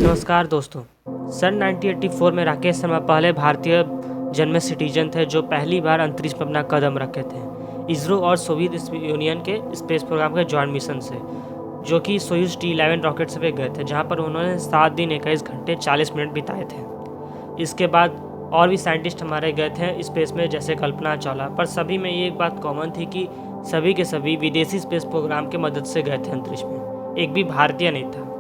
नमस्कार दोस्तों। सन 1984 में राकेश शर्मा पहले भारतीय जन्मे सिटीजन थे जो पहली बार अंतरिक्ष में अपना कदम रखे थे इसरो और सोवियत यूनियन के स्पेस प्रोग्राम के जॉइंट मिशन से, जो कि सोयूज T-11 रॉकेट से गए थे, जहां पर उन्होंने 7 दिन 21 घंटे 40 मिनट बिताए थे। इसके बाद और भी साइंटिस्ट हमारे गए थे स्पेस में, जैसे कल्पना चावला, पर सभी में ये एक बात कॉमन थी कि सभी के सभी विदेशी स्पेस प्रोग्राम की मदद से गए थे अंतरिक्ष में, एक भी भारतीय नहीं था।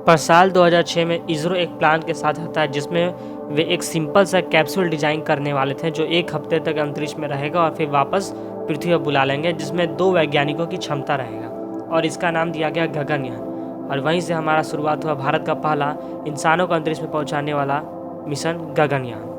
पर साल 2006 में इसरो एक प्लान के साथ आता है जिसमें वे एक सिंपल सा कैप्सूल डिजाइन करने वाले थे जो 1 हफ्ते तक अंतरिक्ष में रहेगा और फिर वापस पृथ्वी पर बुला लेंगे, जिसमें 2 वैज्ञानिकों की क्षमता रहेगा और इसका नाम दिया गया गगनयान। और वहीं से हमारा शुरुआत हुआ भारत का पहला इंसानों को अंतरिक्ष में पहुंचाने वाला मिशन गगनयान।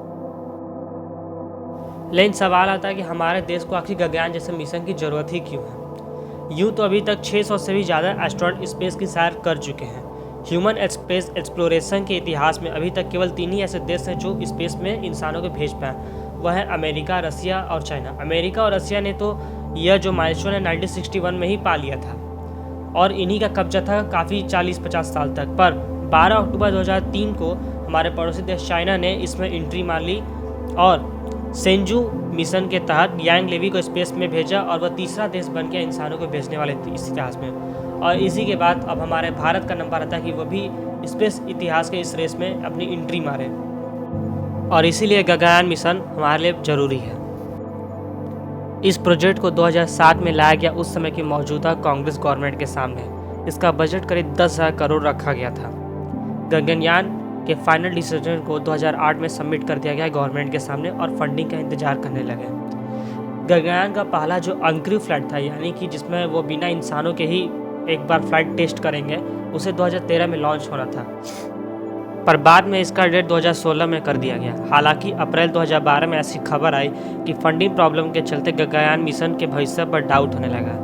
लेकिन सवाल आता है कि हमारे देश को आखिर गगनयान जैसे मिशन की जरूरत ही क्यों है। यूँ तो अभी तक 600 से भी ज़्यादा एस्ट्रोनॉट स्पेस की सैर कर चुके हैं। ह्यूमन स्पेस एक्सप्लोरेशन के इतिहास में अभी तक केवल 3 ही ऐसे देश हैं जो स्पेस में इंसानों को भेज पाए, वह है अमेरिका, रसिया और चाइना। अमेरिका और रसिया ने तो यह जो माइलस्टोन है 1961 में ही पा लिया था और इन्हीं का कब्जा था काफ़ी 40-50 साल तक। पर 12 अक्टूबर 2003 को हमारे पड़ोसी देश चाइना ने इसमें एंट्री मार ली और सेंजू मिशन के तहत यांग लेवी को स्पेस में भेजा और वह तीसरा देश बन गया इंसानों को भेजने वाले इस इतिहास में। और इसी के बाद अब हमारे भारत का नंबर आता है कि वह भी स्पेस इतिहास के इस रेस में अपनी एंट्री मारे और इसीलिए गगनयान मिशन हमारे लिए ज़रूरी है। इस प्रोजेक्ट को 2007 में लाया गया उस समय की मौजूदा कांग्रेस गवर्नमेंट के सामने। इसका बजट करीब 10,000 करोड़ रखा गया था। गगनयान के फाइनल डिसीजन को 2008 में सबमिट कर दिया गया गवर्नमेंट के सामने और फंडिंग का इंतजार करने लगे। गगनयान का पहला जो अनक्रू फ्लाइट था, यानी कि जिसमें वो बिना इंसानों के ही एक बार फ्लाइट टेस्ट करेंगे, उसे 2013 में लॉन्च होना था, पर बाद में इसका डेट 2016 में कर दिया गया। हालांकि अप्रैल 2012 में ऐसी खबर आई कि फंडिंग प्रॉब्लम के चलते गगनयान मिशन के भविष्य पर डाउट होने लगा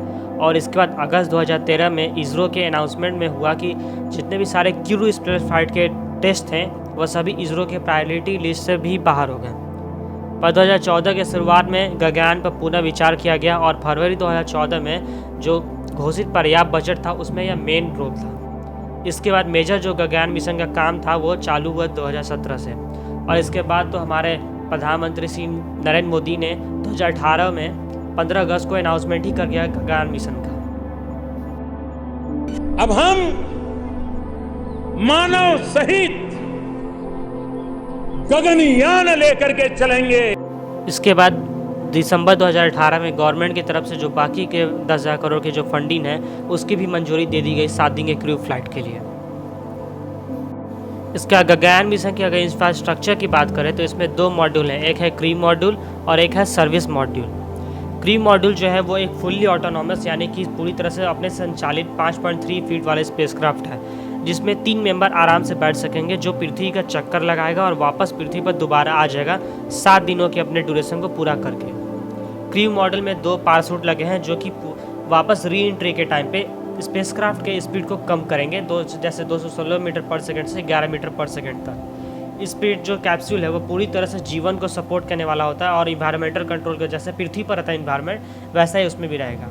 और इसके बाद अगस्त 2013 में इसरो के अनाउंसमेंट में हुआ कि जितने भी सारे क्रू स्पेस फ्लाइट के टेस्ट थे वह सभी इसरो के प्रायोरिटी लिस्ट से भी बाहर हो गए। पर 2014 के शुरुआत में गगनयान पर पुनः विचार किया गया और फरवरी 2014 में जो घोषित पर्याप्त बजट था उसमें यह मेन रोल था। इसके बाद मेजर जो गगनयान मिशन का काम था वो चालू हुआ 2017 से और इसके बाद तो हमारे प्रधानमंत्री श्री नरेंद्र मोदी ने 2018 में 15 अगस्त को अनाउंसमेंट ही कर दिया गगनयान मिशन का। अब हम मानव सहित गगनयान लेकर के चलेंगे। इसके बाद दिसंबर 2018 में गवर्नमेंट की तरफ से जो बाकी के 10,000 करोड़ की जो फंडिंग है उसकी भी मंजूरी दे दी गई 7 दिन के क्रू फ्लाइट के लिए। इसका गगनयान मिशन की अगर इंफ्रास्ट्रक्चर की बात करें तो इसमें 2 मॉड्यूल हैं, एक है क्रू मॉड्यूल और एक है सर्विस मॉड्यूल। क्रू मॉड्यूल जो है वो एक फुल्ली ऑटोनॉमस यानी कि पूरी तरह से अपने संचालित 5.3 फीट वाले स्पेसक्राफ्ट है जिसमें 3 मेंबर आराम से बैठ सकेंगे, जो पृथ्वी का चक्कर लगाएगा और वापस पृथ्वी पर दोबारा आ जाएगा 7 दिनों के अपने ड्यूरेशन को पूरा करके। क्रू मॉडल में 2 पाराशूट लगे हैं जो कि वापस री एंट्री के टाइम पे स्पेसक्राफ्ट के स्पीड को कम करेंगे, जैसे 216 मीटर पर सेकंड से 11 मीटर पर सेकंड तक। स्पीड जो कैप्सूल है वो पूरी तरह से जीवन को सपोर्ट करने वाला होता है और इन्वायरमेंटल कंट्रोल का जैसे पृथ्वी पर रहता है इन्वायरमेंट वैसा ही उसमें भी रहेगा।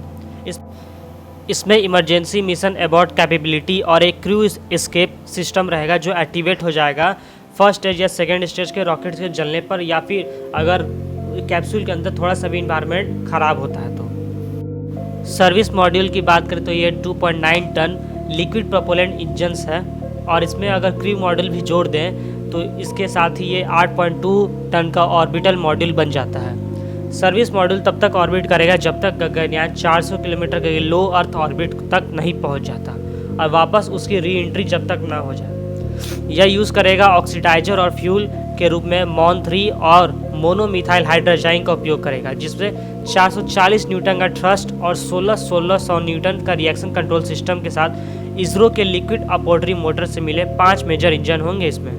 इसमें इमरजेंसी मिशन एबॉर्ट कैपेबिलिटी और एक क्रू एस्केप सिस्टम रहेगा जो एक्टिवेट हो जाएगा फर्स्ट स्टेज या सेकेंड स्टेज के रॉकेट के जलने पर या फिर अगर कैप्सूल के अंदर थोड़ा सा भी इन्वायरमेंट ख़राब होता है तो। सर्विस मॉड्यूल की बात करें तो ये 2.9 टन लिक्विड प्रोपेलेंट इंजन्स है और इसमें अगर क्रू मॉड्यूल भी जोड़ दें तो इसके साथ ही ये 8.2 टन का ऑर्बिटल मॉड्यूल बन जाता है। सर्विस मॉड्यूल तब तक ऑर्बिट करेगा जब तक गगनयान 400 किलोमीटर के लो अर्थ ऑर्बिट तक नहीं पहुंच जाता और वापस उसकी री एंट्री जब तक ना हो जाए। यह यूज़ करेगा ऑक्सीडाइजर और फ्यूल के रूप में MON3 और मोनोमिथाइल हाइड्रोजाइन का उपयोग करेगा, जिसमें 440 न्यूटन का थ्रस्ट और 1600 न्यूटन का रिएक्शन कंट्रोल सिस्टम के साथ इसरो के लिक्विड अपॉर्डरी मोटर से मिले 5 मेजर इंजन होंगे इसमें।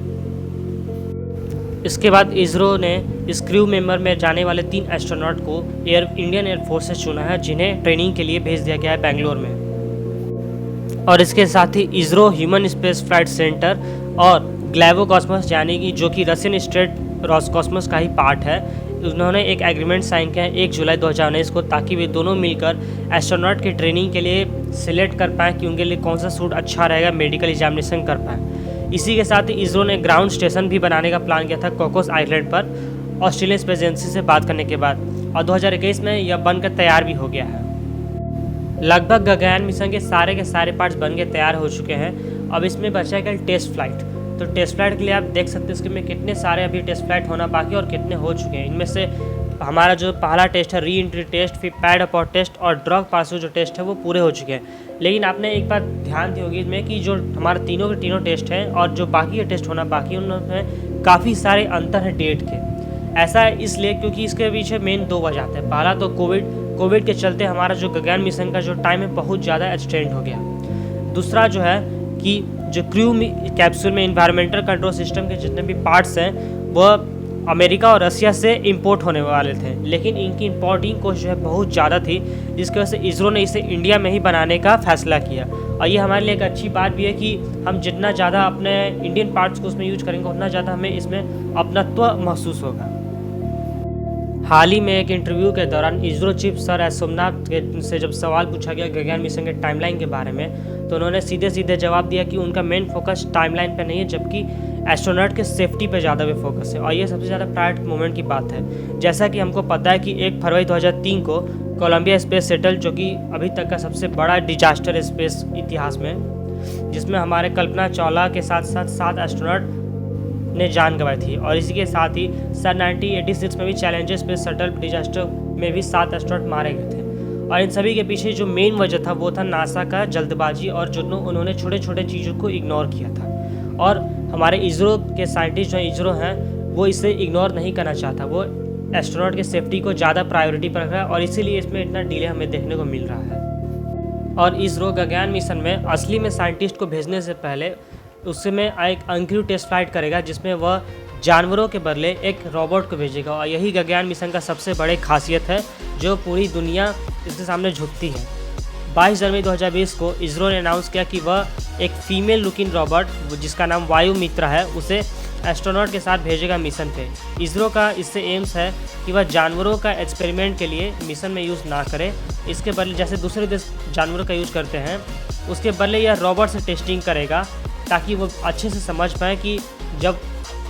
इसके बाद इसरो ने इस क्रू मेंबर में जाने वाले 3 एस्ट्रोनॉट को इंडियन एयरफोर्स से चुना है जिन्हें ट्रेनिंग के लिए भेज दिया गया है बेंगलोर में। और इसके साथ ही ISRO human space flight centre और ग्लैवो कॉस्मोस यानी कि जो कि रशियन स्टेट रॉसकॉस्मोस का ही पार्ट है, उन्होंने एक एग्रीमेंट साइन किया है 1 जुलाई 2019 को, ताकि वे दोनों मिलकर एस्ट्रोनॉट की ट्रेनिंग के लिए सिलेक्ट कर पाएँ कि उनके लिए कौन सा सूट अच्छा रहेगा, मेडिकल एग्जामिनेशन कर पाएँ। इसी के साथ ही इसरो ने ग्राउंड स्टेशन भी बनाने का प्लान किया था कोकोस आइलैंड पर ऑस्ट्रेलियन स्पेस एजेंसी से बात करने के बाद, और 2021 में यह बनकर तैयार भी हो गया है। लगभग गगनयान मिशन के सारे पार्ट्स बन के तैयार हो चुके हैं। अब इसमें बचा है कल टेस्ट फ्लाइट। तो टेस्ट फ्लाइट के लिए आप देख सकते हैं इसके में कितने सारे अभी टेस्ट फ्लाइट होना बाकी और कितने हो चुके हैं। इनमें से हमारा जो पहला टेस्ट है री एंट्री टेस्ट, फिर पैड अपोर्ट टेस्ट और ड्रग पासो जो टेस्ट है वो पूरे हो चुके हैं। लेकिन आपने एक बात ध्यान दी होगी इसमें कि जो हमारे तीनों के तीनों टेस्ट हैं और जो बाकी के टेस्ट होना बाकी उनमें काफ़ी सारे अंतर हैं डेट के। ऐसा है इसलिए क्योंकि इसके पीछे मेन 2 वजह आते हैं। पहला तो कोविड के चलते हमारा जो गगनयान मिशन का जो टाइम है बहुत ज़्यादा एक्सटेंड हो गया। दूसरा जो है कि जो क्रू कैप्सूल में इन्वायरमेंटल कंट्रोल सिस्टम के जितने भी पार्ट्स हैं वह अमेरिका और रसिया से इंपोर्ट होने वाले थे, लेकिन इनकी इंपोर्टिंग कॉस्ट जो है बहुत ज़्यादा थी, जिसकी वजह से इसरो ने इसे इंडिया में ही बनाने का फैसला किया। और ये हमारे लिए एक अच्छी बात भी है कि हम जितना ज़्यादा अपने इंडियन पार्ट्स को उसमें यूज करेंगे उतना ज़्यादा हमें इसमें अपनत्व महसूस होगा। हाल ही में एक इंटरव्यू के दौरान ISRO chief sir S Somnath से जब सवाल पूछा गया गगनयान मिशन के टाइमलाइन के बारे में, तो उन्होंने सीधे जवाब दिया कि उनका मेन फोकस टाइमलाइन पे नहीं है, जबकि एस्ट्रोनॉट के सेफ्टी पे ज़्यादा भी फोकस है। और ये सबसे ज़्यादा प्राइड मोमेंट की बात है। जैसा कि हमको पता है कि 1 फरवरी 2003 को कोलंबिया स्पेस शटल, जो कि अभी तक का सबसे बड़ा डिजास्टर स्पेस इतिहास में, जिसमें हमारे कल्पना चावला के साथ साथ 7 एस्ट्रोनॉट ने जान गंवाई थी, और इसी के साथ ही सन 1986 में भी चैलेंजर स्पेस शटल डिजास्टर में भी 7 एस्ट्रोनॉट मारे गए थे। और इन सभी के पीछे जो मेन वजह था वो था नासा का जल्दबाजी और जो उन्होंने छोटे छोटे चीज़ों को इग्नोर किया था। और हमारे इसरो के साइंटिस्ट जो इसरो हैं वो इसे इग्नोर नहीं करना चाहता, वो एस्ट्रोनॉट के सेफ्टी को ज़्यादा प्रायोरिटी पर रख रहा है, और इसीलिए इसमें इतना डिले हमें देखने को मिल रहा है। और इसरो गगनयान मिशन में असली में साइंटिस्ट को भेजने से पहले उसमें एक अनक्रू टेस्ट फ्लाइट करेगा, जिसमें वह जानवरों के बदले एक रोबोट को भेजेगा। और यही गगनयान मिशन का सबसे बड़ी खासियत है जो पूरी दुनिया इसके सामने झुकती है। 22 जनवरी 2020 को इसरो ने अनाउंस किया कि वह एक फीमेल लुकिंग रोबोट जिसका नाम वायु मित्रा है उसे एस्ट्रोनॉट के साथ भेजेगा मिशन पे। इसरो का इससे एम्स है कि वह जानवरों का एक्सपेरिमेंट के लिए मिशन में यूज़ ना करे, इसके बदले जैसे दूसरे देश जानवरों का यूज़ करते हैं उसके बदले यह रोबोट से टेस्टिंग करेगा, ताकि वो अच्छे से समझ पाए कि जब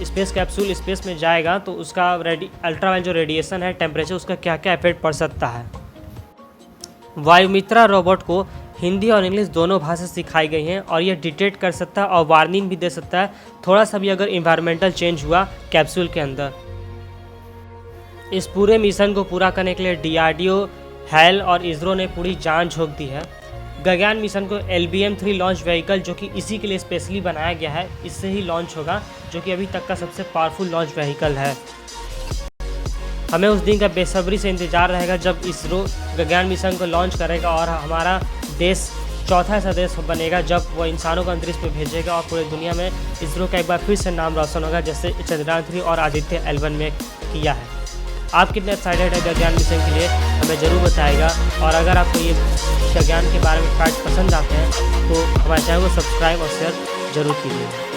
स्पेस कैप्सूल स्पेस में जाएगा तो उसका अल्ट्रावायलेट जो रेडिएशन है, टेम्परेचर, उसका क्या क्या इफेक्ट पड़ सकता है। वायुमित्रा रोबोट को हिंदी और इंग्लिश दोनों भाषा सिखाई गई हैं और यह डिटेक्ट कर सकता है और वार्निंग भी दे सकता है थोड़ा सा भी अगर इन्वायरमेंटल चेंज हुआ कैप्सूल के अंदर। इस पूरे मिशन को पूरा करने के लिए DRDO, HAL और इसरो ने पूरी जान झोंक दी है। गगनयान मिशन को LBM-3 लॉन्च व्हीकल, जो कि इसी के लिए स्पेशली बनाया गया है, इससे ही लॉन्च होगा, जो कि अभी तक का सबसे पावरफुल लॉन्च व्हीकल है। हमें उस दिन का बेसब्री से इंतज़ार रहेगा जब इसरो गगनयान मिशन को लॉन्च करेगा और हमारा देश चौथा ऐसा देश बनेगा जब वो इंसानों को अंतरिक्ष में भेजेगा और पूरी दुनिया में इसरो का एक बार फिर से नाम रोशन होगा, जैसे चंद्रयान-3 और आदित्य L1 में किया है। आप कितने एक्साइटेड है गगनयान मिशन के लिए हमें ज़रूर बताएगा, और अगर आपको ये गगनयान के बारे में फैक्ट पसंद आते हैं तो हमारे चैनल को सब्सक्राइब और शेयर जरूर कीजिए।